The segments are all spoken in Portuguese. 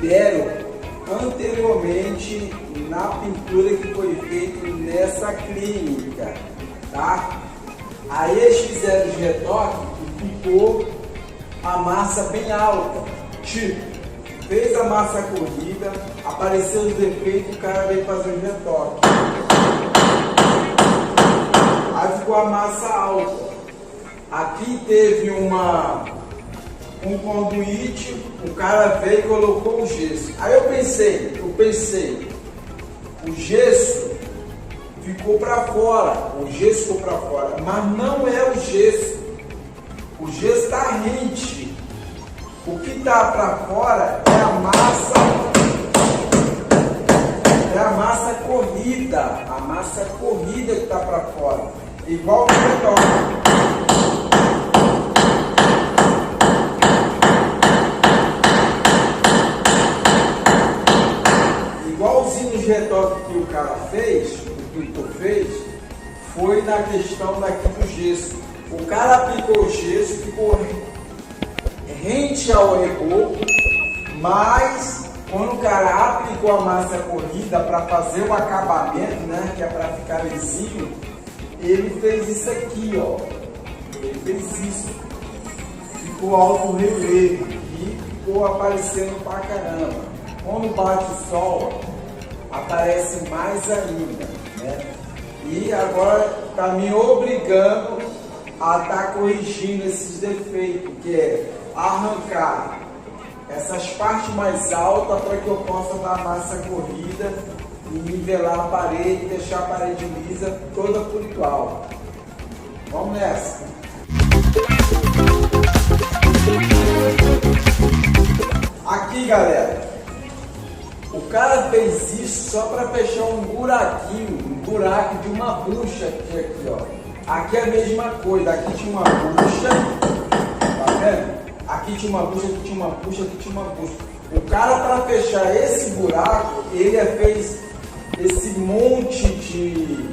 deram anteriormente na pintura que foi feita nessa clínica, tá? Aí eles fizeram os retoques e ficou a massa bem alta, tipo, fez a massa corrida, apareceu os defeitos, o cara veio fazer os retoques. Aí ficou a massa alta. Aqui teve um conduíte, o cara veio e colocou o gesso. Aí eu pensei, o gesso ficou para fora, mas não é o gesso está rente. O que está para fora é a massa corrida que está para fora, igual o retoque. Igualzinho os retoques que o cara fez, o pintor fez, foi na questão daqui do gesso. O cara aplicou o gesso, ficou rente ao reboco, mas quando o cara aplicou a massa corrida para fazer o acabamento, né, que é para ficar lisinho, ele fez isso aqui, ó. Ele fez isso. Ficou alto relevo e ficou aparecendo pra caramba. Quando bate o sol, aparece mais ainda, né? E agora está me obrigando a estar corrigindo esses defeitos, que é arrancar essas partes mais altas para que eu possa dar massa corrida e nivelar a parede, deixar a parede lisa toda por igual. Vamos nessa! Aqui, galera, o cara fez isso só para fechar um buraco de uma bucha aqui, ó. Aqui é a mesma coisa, aqui tinha uma bucha, tá vendo? Aqui tinha uma bucha, aqui tinha uma bucha, aqui tinha uma bucha. O cara, para fechar esse buraco, ele fez esse monte de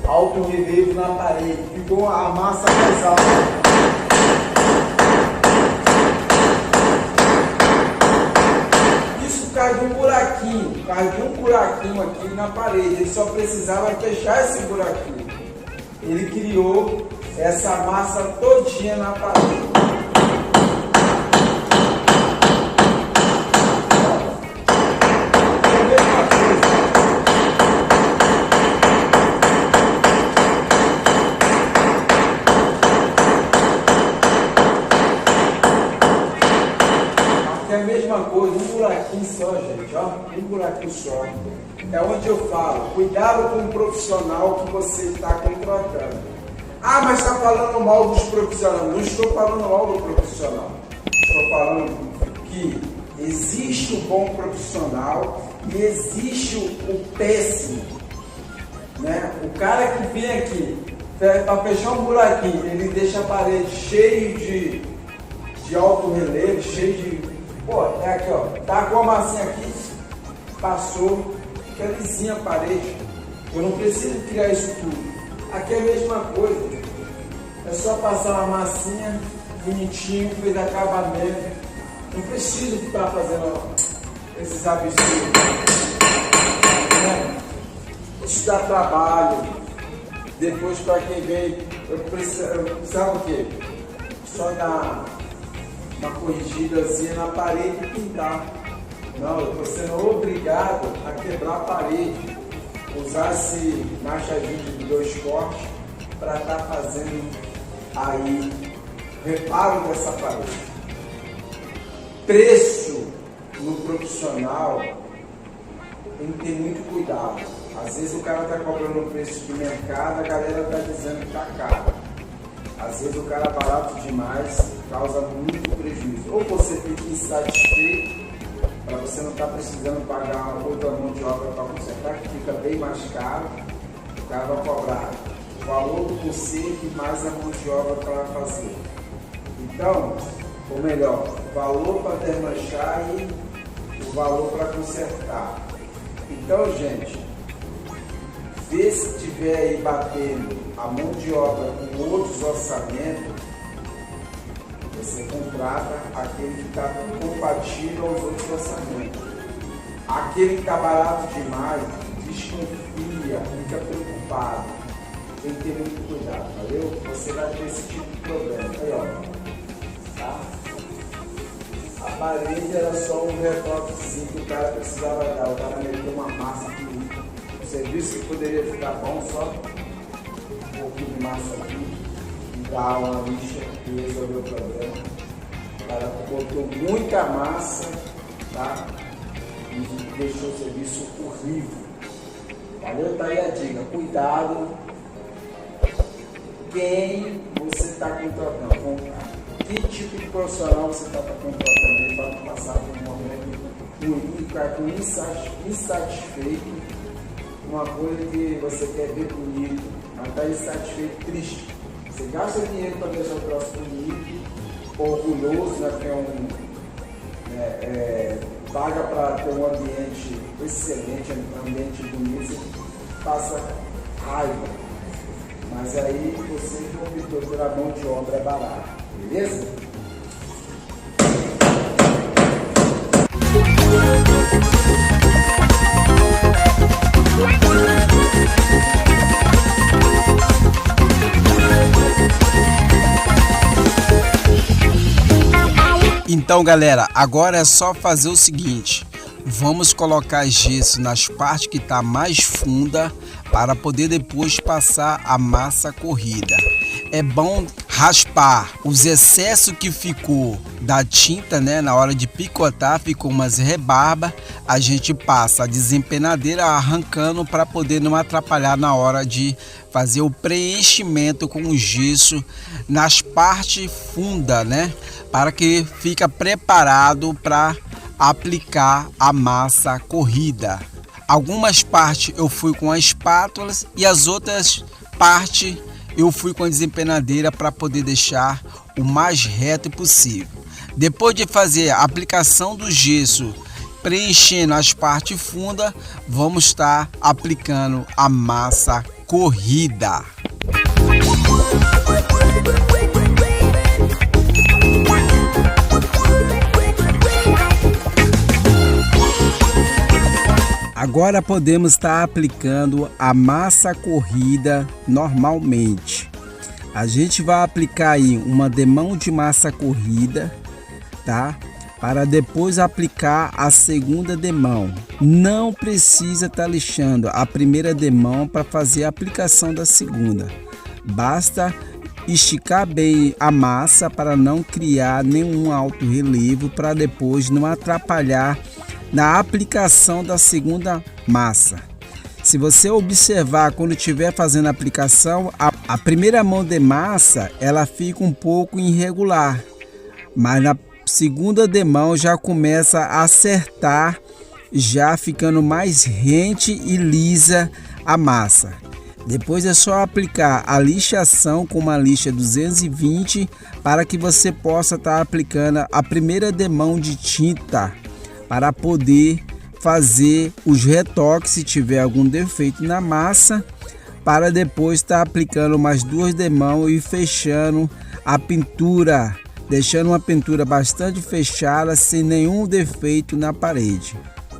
alto relevo na parede, ficou a massa mais alta. Por causa de um buraquinho aqui na parede, ele só precisava fechar esse buraquinho. Ele criou essa massa todinha na parede. É a mesma coisa, um buraquinho só, gente, ó, um buraquinho só. É onde eu falo, cuidado com o profissional que você está contratando. Ah, mas está falando mal dos profissionais. Não estou falando mal do profissional. Estou falando que existe o bom profissional e existe o péssimo, né? O cara que vem aqui para fechar um buraquinho, ele deixa a parede cheia de alto relevo, cheio de... Pô, é aqui, ó, tá com a massinha aqui, passou, fica lisinha a parede. Eu não preciso criar isso tudo. Aqui é a mesma coisa. É só passar uma massinha, bonitinho, fez acabamento. Não preciso ficar fazendo esses absurdos. Né? Isso dá trabalho. Depois, para quem vem, eu precisava o quê? Só dar uma corrigidazinha na parede e pintar. Não, eu estou sendo obrigado a quebrar a parede, usar esse machadinho de 2 cortes para estar fazendo aí reparo dessa parede. Preço no profissional tem que ter muito cuidado. Às vezes o cara está cobrando o preço de mercado, a galera está dizendo que está caro. Às vezes o cara barato demais causa muito prejuízo. Ou você fica insatisfeito, para você não estar precisando pagar outra mão de obra para consertar, que fica bem mais caro, o cara vai cobrar o valor do conserto e mais a mão de obra para fazer. Então, ou melhor, o valor para desmanchar e o valor para consertar. Então, gente, vê se tiver aí batendo a mão de obra com outros orçamentos, Você contrata aquele que está compatível aos outros orçamentos. Aquele que está barato demais, desconfia, fica preocupado. Tem que ter muito cuidado, valeu? Você vai ter esse tipo de problema. Aí, ó. Tá? A parede era só um retoquezinho que o cara precisava dar. O cara meteu uma massa aqui. O serviço que poderia ficar bom, só um pouquinho de massa aqui. E dar uma lixa e resolver o problema. O cara botou muita massa, tá? E deixou o serviço horrível. Valeu? Tá aí a dica. Cuidado. Quem você está contratando? Que tipo de profissional você está contratando para não passar por um momento ruim, ficar com insatisfeito, uma coisa que você quer ver bonito, mas está insatisfeito, triste. Você gasta dinheiro para deixar o troço bonito, orgulhoso, né, que paga para ter um ambiente excelente, um ambiente bonito, você passa raiva. Mas aí você optou pela mão de obra barata, beleza? Então, galera, agora é só fazer o seguinte: vamos colocar gesso nas partes que está mais funda para poder depois passar a massa corrida. É bom raspar os excessos que ficou da tinta, né? Na hora de picotar ficou umas rebarbas, a gente passa a desempenadeira arrancando para poder não atrapalhar na hora de fazer o preenchimento com o gesso nas partes fundas, né? Para que fica preparado para aplicar a massa corrida. Algumas partes eu fui com as espátulas e as outras partes eu fui com a desempenadeira para poder deixar o mais reto possível. Depois de fazer a aplicação do gesso, preenchendo as partes fundas, vamos estar aplicando a massa corrida. Agora podemos estar aplicando a massa corrida normalmente. A gente vai aplicar aí uma demão de massa corrida, tá? Para depois aplicar a segunda demão. Não precisa estar lixando a primeira demão para fazer a aplicação da segunda. Basta esticar bem a massa para não criar nenhum alto relevo, para depois não atrapalhar na aplicação da segunda massa. Se você observar quando estiver fazendo a aplicação, a primeira mão de massa ela fica um pouco irregular, mas na segunda demão já começa a acertar, já ficando mais rente e lisa a massa. Depois é só aplicar a lixação com uma lixa 220 para que você possa estar aplicando a primeira demão de tinta, para poder fazer os retoques se tiver algum defeito na massa, para depois estar aplicando mais duas demãos e fechando a pintura, deixando uma pintura bastante fechada, sem nenhum defeito na parede.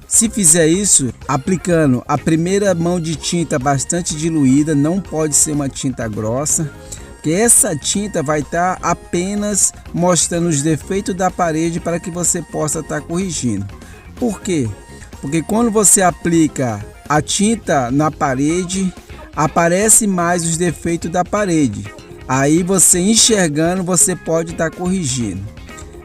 Se fizer isso, aplicando a primeira mão de tinta bastante diluída, não pode ser uma tinta grossa, porque essa tinta vai estar apenas mostrando os defeitos da parede para que você possa estar corrigindo. Por quê? Porque quando você aplica a tinta na parede, aparece mais os defeitos da parede. Aí você enxergando, você pode estar corrigindo.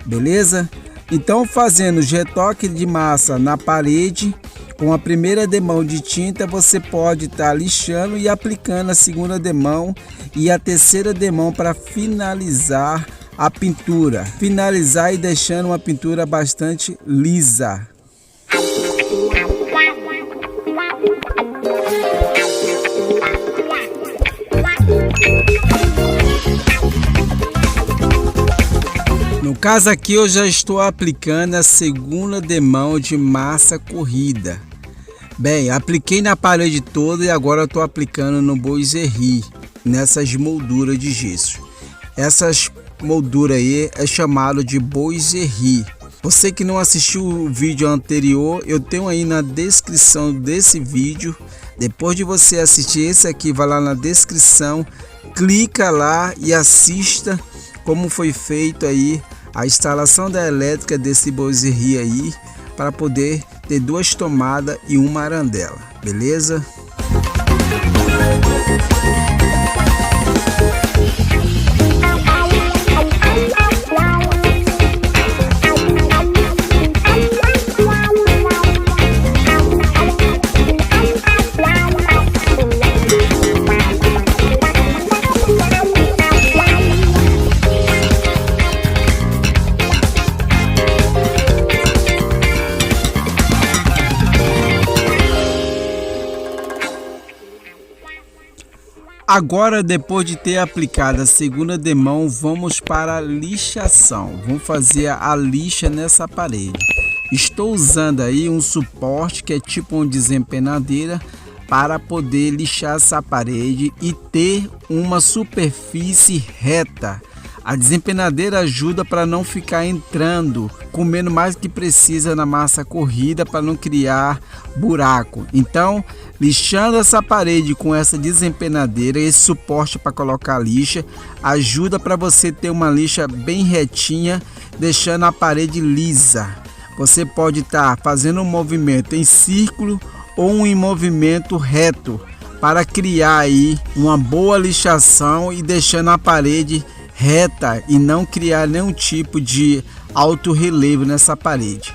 Beleza? Então, fazendo os retoques de massa na parede, com a primeira demão de tinta, você pode estar lixando e aplicando a segunda demão e a terceira demão para finalizar a pintura. Finalizar e deixando uma pintura bastante lisa. No caso aqui eu já estou aplicando a segunda demão de massa corrida. Bem, apliquei na parede toda e agora eu estou aplicando no boiserie, nessas molduras de gesso. Essas moldura aí é chamado de Boiserie. Você que não assistiu o vídeo anterior, eu tenho aí na descrição desse vídeo. Depois de você assistir esse aqui, vai lá na descrição, clica lá e assista como foi feito aí a instalação da elétrica desse Boiserie aí, para poder ter 2 tomadas e uma arandela, beleza? Agora, depois de ter aplicado a segunda demão, vamos para a lixação. Vamos fazer a lixa nessa parede. Estou usando aí um suporte que é tipo uma desempenadeira para poder lixar essa parede e ter uma superfície reta. A desempenadeira ajuda para não ficar entrando, comendo mais do que precisa na massa corrida para não criar buraco. Então, lixando essa parede com essa desempenadeira, esse suporte para colocar a lixa, ajuda para você ter uma lixa bem retinha, deixando a parede lisa. Você pode estar fazendo um movimento em círculo ou em movimento reto para criar aí uma boa lixação e deixando a parede reta e não criar nenhum tipo de alto relevo nessa parede.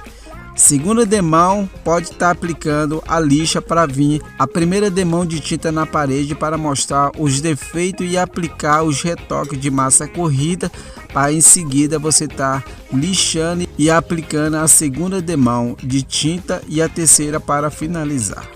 Segunda demão, pode estar aplicando a lixa para vir a primeira demão de tinta na parede para mostrar os defeitos e aplicar os retoques de massa corrida, para em seguida você estar lixando e aplicando a segunda demão de tinta e a terceira para finalizar.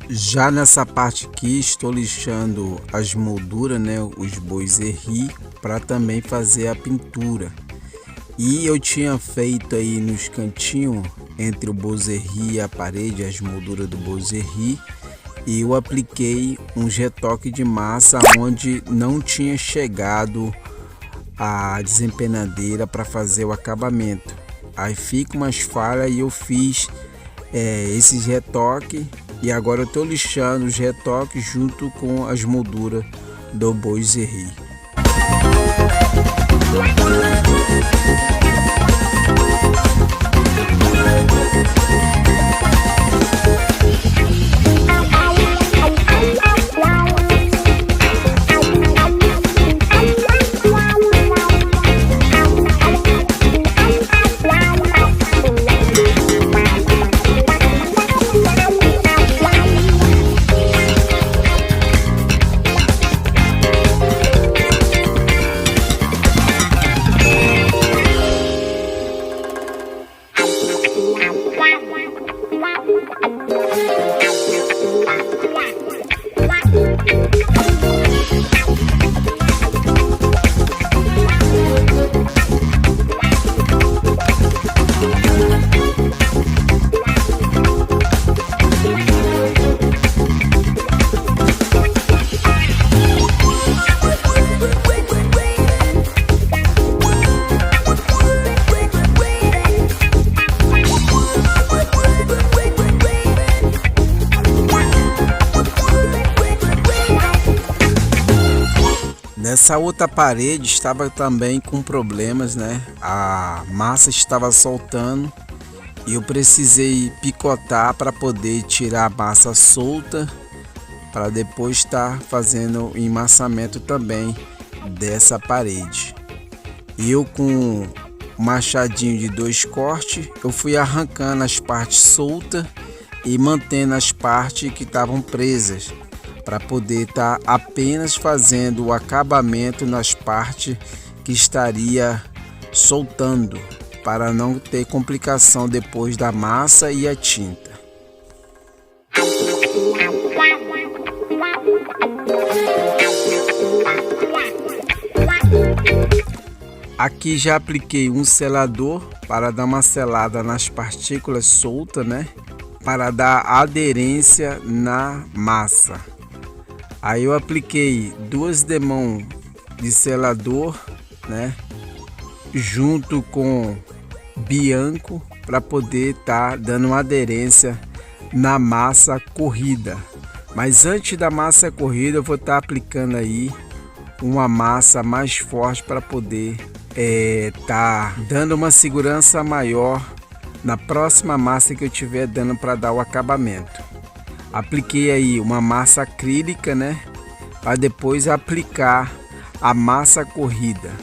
Já nessa parte aqui estou lixando as molduras, né, os boiseries, para também fazer a pintura. E eu tinha feito aí nos cantinhos entre o boiserie e a parede, as molduras do boiserie, e eu apliquei um retoque de massa onde não tinha chegado a desempenadeira para fazer o acabamento. Aí fica umas falhas e eu fiz esses retoques, e agora eu estou lixando os retoques junto com as molduras do boiserie. Nessa outra parede estava também com problemas, né? A massa estava soltando e eu precisei picotar para poder tirar a massa solta, para depois estar fazendo o emmassamento também dessa parede. E eu, com um machadinho de 2 cortes, eu fui arrancando as partes soltas e mantendo as partes que estavam presas, para poder estar apenas fazendo o acabamento nas partes que estaria soltando, para não ter complicação depois da massa e a tinta. Aqui já apliquei um selador para dar uma selada nas partículas soltas, né? Para dar aderência na massa. Aí eu apliquei 2 demãos de selador, né, junto com bianco, para poder estar dando uma aderência na massa corrida. Mas antes da massa corrida eu vou estar aplicando aí uma massa mais forte para poder estar dando uma segurança maior na próxima massa que eu estiver dando para dar o acabamento. Apliquei aí uma massa acrílica, né, para depois aplicar a massa corrida.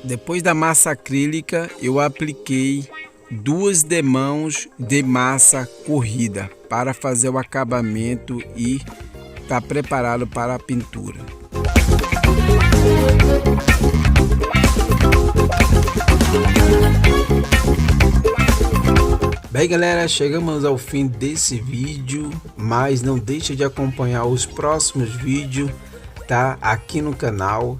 Depois da massa acrílica, eu apliquei 2 demãos de massa corrida para fazer o acabamento e estar preparado para a pintura. Bem, galera, chegamos ao fim desse vídeo, mas não deixe de acompanhar os próximos vídeos, tá? Aqui no canal.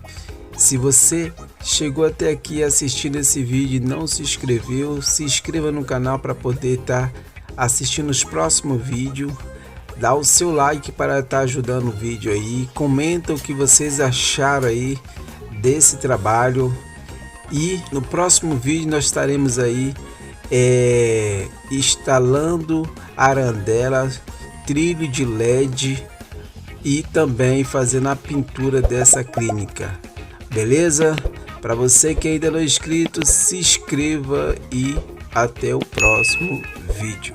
Se você chegou até aqui assistindo esse vídeo e não se inscreveu, se inscreva no canal para poder estar assistindo os próximos vídeos. Dá o seu like para estar ajudando o vídeo aí. Comenta o que vocês acharam aí desse trabalho. E no próximo vídeo nós estaremos aí instalando arandelas, trilho de LED e também fazendo a pintura dessa clínica. Beleza? Para você que ainda não é inscrito, se inscreva e até o próximo vídeo.